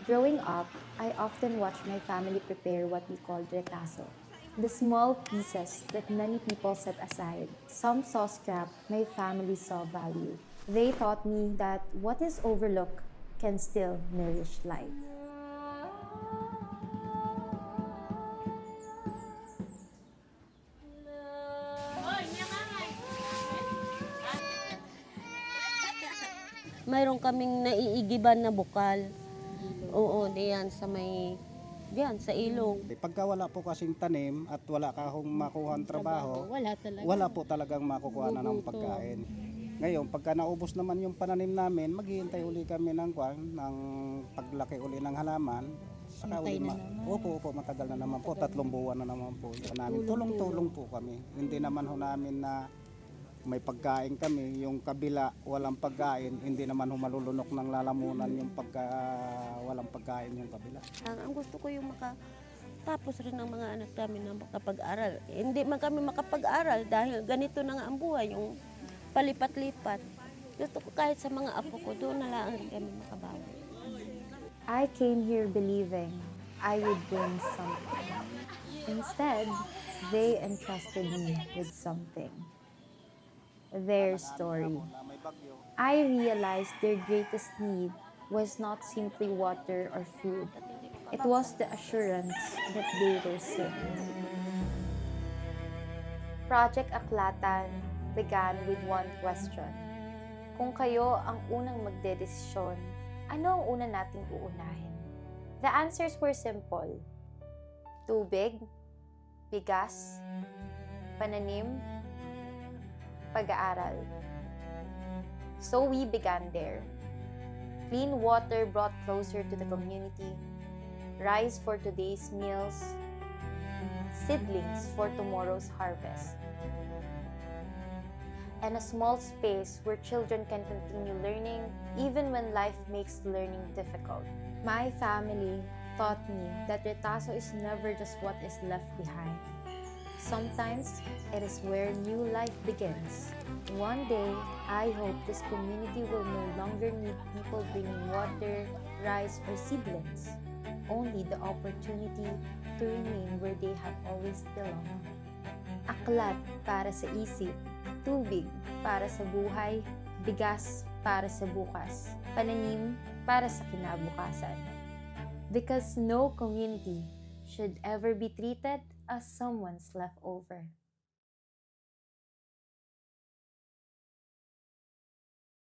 Growing up, I often watched my family prepare what we called retaso. The small pieces that many people set aside. Some saw scrap, my family saw value. They taught me that what is overlooked can still nourish life. Mayroon kaming naiigiban na bukal. Oo, diyan sa may, diyan sa ilog. Pagka wala po kasing tanim at wala kahong makuhang trabaho, wala po talagang makukuha na ng pagkain. Ngayon, pagka naubos naman yung pananim namin, maghihintay uli kami ng paglaki uli ng halaman. Saka uli opo, matagal na naman po, 3 buwan na naman po. Tulong-tulong po kami. Hindi naman ho namin na may pagkain kami, yung kabila walang pagkain, hindi naman humalulunok ng lalamunan yung walang pagkain yung kabila. Ang gusto ko yung makatapos rin ng mga anak namin na makapag-aral. Hindi man kami makapag-aral dahil ganito na nga ang buhay, yung palipat-lipat. Gusto ko kahit sa mga apo ko, doon na lang rin kami makabawi. I came here believing I would bring something. Instead, they entrusted me with something. Their story. I realized their greatest need was not simply water or food. It was the assurance that they were safe. Project Aklatan began with one question. Kung kayo ang unang magdedesisyon, ano ang una nating uunahin? The answers were simple. Tubig, bigas, pananim, pag-aaral. So we began there. Clean water brought closer to the community, rice for today's meals, seedlings for tomorrow's harvest, and a small space where children can continue learning even when life makes learning difficult. My family taught me that retaso is never just what is left behind. Sometimes, it is where new life begins. One day, I hope this community will no longer need people bringing water, rice, or seedlings. Only the opportunity to remain where they have always belonged. Aklat para sa isip, tubig para sa buhay, bigas para sa bukas, pananim para sa kinabukasan. Because no community should ever be treated as someone's leftover.